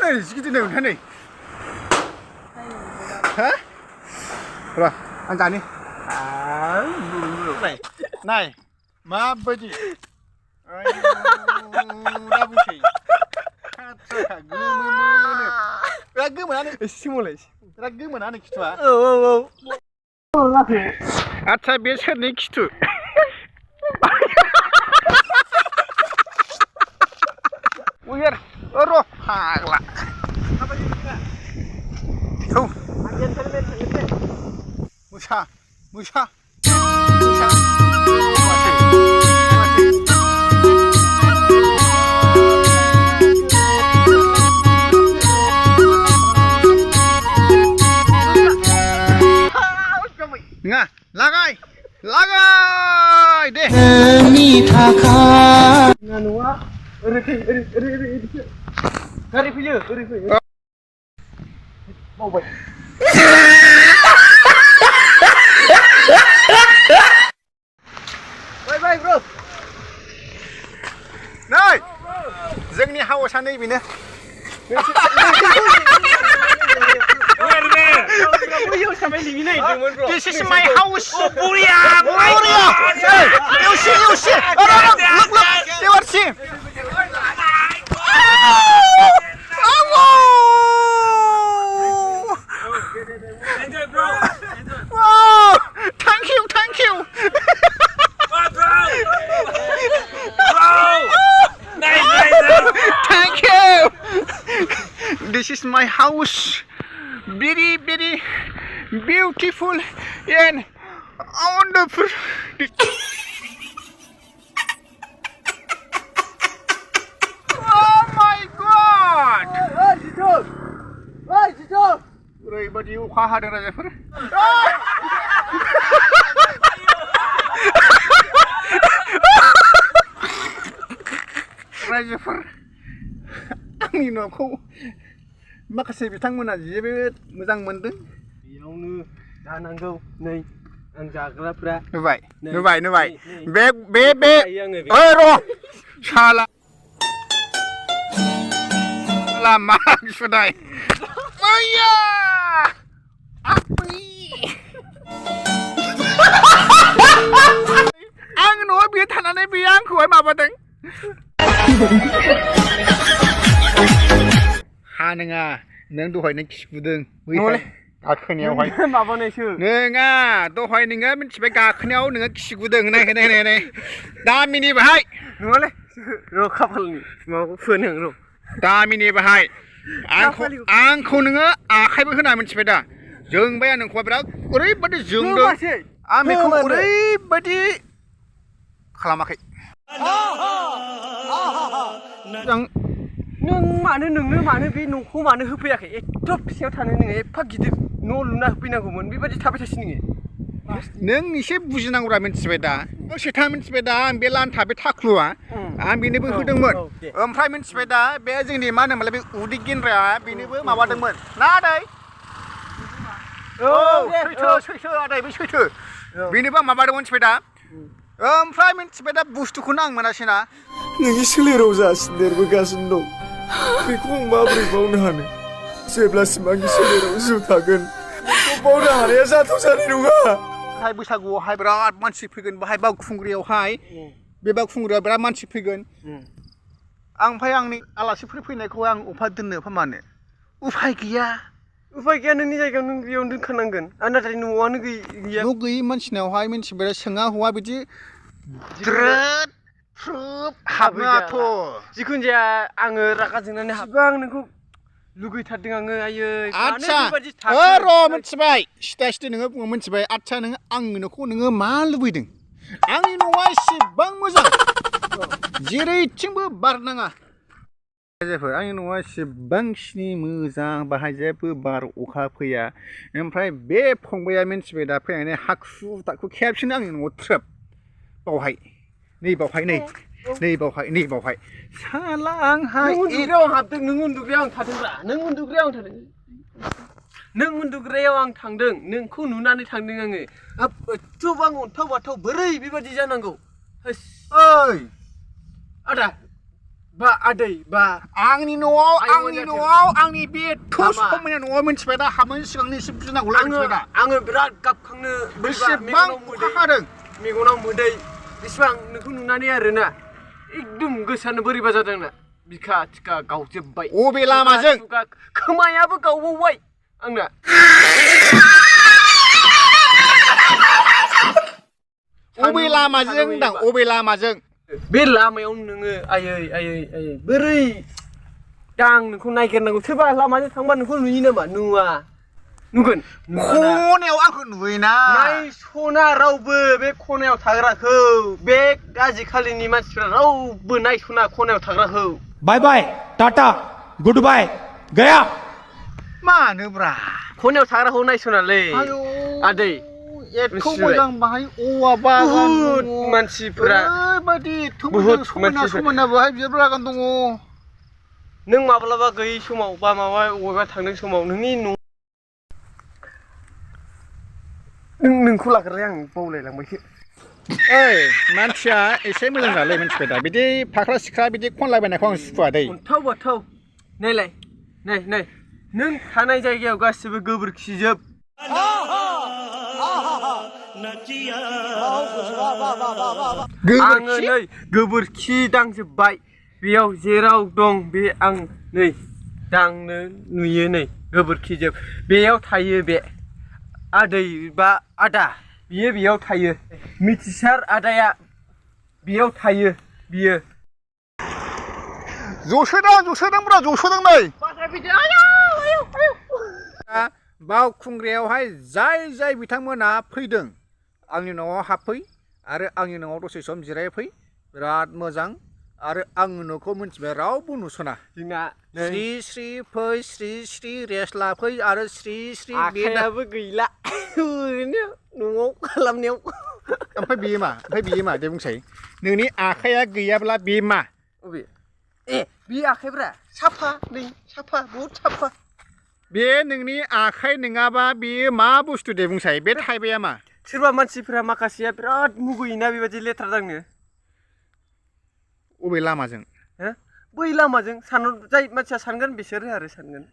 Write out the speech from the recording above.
Này cái này thế này. Hả? Rồi, ăn cạn đi. Này, má bơi gì? Đau bụng. Ragı mı lan? Simule. Ragı mı lan kitu ha? Ata bir şey ne kitu? Uyar, oro hagla. Tuh. Musa, musa, musa. Nga, lagay, lagay deh. Nganua, Gari punya. Mau baik. Bye bro. Này, dừng đi hao sang đây vì nè. This is my house. Buria. You see. Look. You are see. Enjoy, bro. Wow. Thank you. Bro. Nice. Thank you. This is my house. Very beautiful and wonderful. Oh my God! Hey, Oरैबादि अखा हादों राजाफोर। राजाफोर आंनि न'खौ माखासे बिथांमोना जोबोद मोजां मोनदों। बेयावनो जानांगौ नै आं जाग्राफ्रा नुबाय बे ओइ र' साला मा सुदाय मैया आं न'आव बियो थानानै बियो आंखौहाय माबादों हा नङा नों दहायनो खिफुदों गाखोनायावहाय माबानायसो नोङा दहाय नोङो मिथिबाय गाखोनायाव नोङो खिगुदों नाय दामिनि बाहाय नङालै र' खाफालनि माबाखौ फोनो र' दामिनि बाहाय आंखौ नोङो आखाइबो होना मिथिबाय दा जोंबाय आं नोंखौ बिराद ओरैबादि जोंदों आं बेखौ ओरैबादि खालामाखै नोंनो मानो बे न'खौ मानो होफैयाखै एथ' फिसायाव थानो नोङो एफा गिदिर न' लुना होफैनांगौमोन बेबायदि थाबाय थासै नों एसे बुजिनांगौरा मिथिबाय दा सेथा मिथिबाय दा आं बे लान्था बे थाख्लुआ आं बेनोबो होदोंमोन ओमफ्राय मिथिबाय दा बे जोंनि मा होनोमोनलाय बे उदै गिनग्राया बेनोबो माबादोंमोन ना आदै सैथो आदै बे सैथो बेनोबो माबादोंमोन मिथिबाय दा ओमफ्राय मिथिबाय दा बुस्थुखौनो आं मोनासै ना नोंनि सोलेराव जासिन देरबोगासिनो दं बेखौ आं माबोरै बावनो हानो जेब्लासिम आंनि सोलेराव जिउ थागोन बेखौ बावनो हानाया जाथावजानाय नङा हाय बैसागुआवहाय बिराद मानसि फैगोन बाहाय बावखुंग्रियावहाय बे बावखुंग्रियाव बिराद मानसि फैगोन ओमफ्राय आंनि आलासिफोर फैनायखौ आं अफा दोननो मानो उफाय गैया नोंनि जायगायाव नों बेयावनो दोनखानांगोन आरो नाथाय न'आनो गैया न' गैयि मानसिनावहाय मिथिबाय सोङा हौवा बिदि द्रोद फ्रुब हाबनाथ' जिखुनु जाया आङो रागा जोंनानै हाबा आं नोंखौ लुगैथारदों आङो आयै आच्छा र' मिथिबाय सिदा नोङो बुङो मिथिबाय आच्छा नोङो आंनि न'खौ नोङो मा लुबैदों आंनि न'आ एसेबां मोजां जेरैथिंबो बार नाङा आंनि न'आ एसेबांखिनि मोजां बाहाय जेबो बार अखा फैया ओमफ्राय बे फंबाया मिथिबाय दा फैनानै हाखु दाखु खेबसेनो आंनि न'आव ट्रेप बावहाय नै बावहाय साला आंहा उन्दुग्रायाव आं हाबदों नों उन्दुग्रायाव आं थादोंब्रा नों उन्दुग्रायाव आं थांदों नोंखौ नुनानै थांदों आङो एथ'बां अन्थाव बाथाव बोरै बेबादि जानांगौ ओइ आदा बा आदै बा आंनि न'आव आंनि बे एथ' समायना न'आव मिन्थिबाय दा हाबनायनि सिगांनो एसे बुजिनांगौलाय मिन्थिबाय दा आङो बिराद गाबखांनो बेसेबां अखा हादों मेगनाव मोदै बेसेबां नोंखौ नुनानै आरोना एकदम गोसोआनो बोरैबा जादों आंना बिखा थिखा गावजोब्बाय अबे लामाजों खोमायाबो गावबावबाय आंना अबे लामाजों होनदां अबे लामाजों बे लामायाव नोङो आयै बोरै दा आं नोंखौ नागिरनांगौ सोरबा लामाजों थांबा नोंखौ नुयो नामा नुवा नुगोन खनायाव आंखौ नुयोना नायस'ना रावबो बे खनायाव थाग्राखौ बे आजिखालिनि मानसिफ्रा रावबो नायस'ना खनायाव थाग्राखौ बाय बाय टाटा गुड बाय गया मानोब्रा खनायाव थाग्राखौ नायस'नालै आदै एथ' मोजां बाहाय औवा बागान मानसिफोरा ओरैबायदि एथ' मोजां समायना बाहाय बिबार बागान दङ नों माब्लाबा गैयै समाव बा माबा अबेबा थांनाय समाव नोंनि न' नोंखौ लाग्राय आं बावलायलांबायसो ओइ मानसिया एसे मोजां जालाय मिन्थिबाय दा बिदि फाख्रा सिख्रा बिदि खनलाबायनायखौ आं सुखुवा दै अन्थाव बाथाव नायलाय नाय नों थानाय जायगायाव गासिबो गोबोरखिजोब आङो नै गोबोरखि दांजोब्बाय बेयाव जेराव दं बे आं नै दांनो नुयो नै गोबोरखिजोब बेयाव थायो बे आदै बा आदा बियो बेयाव थायो मिथिसार आदाया बेयाव थायो बियो जसोदों नै बावखुंग्रियावहाय जाय बिथांमोना फैदों आंनि न'आव हाबफै आरो आंनि न'आव दसे सम जिरायफै बिराद मोजां आरो आंनि न'खौ मिन्थिबाय रावबो नुसना जोंना स्रि फै स्रि रेस्ट लाफै आरो स्रि आखायाबो गैला ओरैनो न'आव खालामनायाव ओमफ्राय बियो मा दे बुंसाय नोंनि आखाइया गैयाब्ला बे मा अबे बे आखाइफ्रा साफा नै साफा बहुद साफा बे नोंनि आखाइ नङाबा बेयो मा बुस्थु दे बुंसाय बे थाइबाया मा सोरबा मानसिफोरा माखासेया बिराद मुगैयोना बेबायदि लेथ्रा दांनो अबे लामाजों बै लामाजों जाय मानसिया सानगोन बिसोरो आरो सानगोन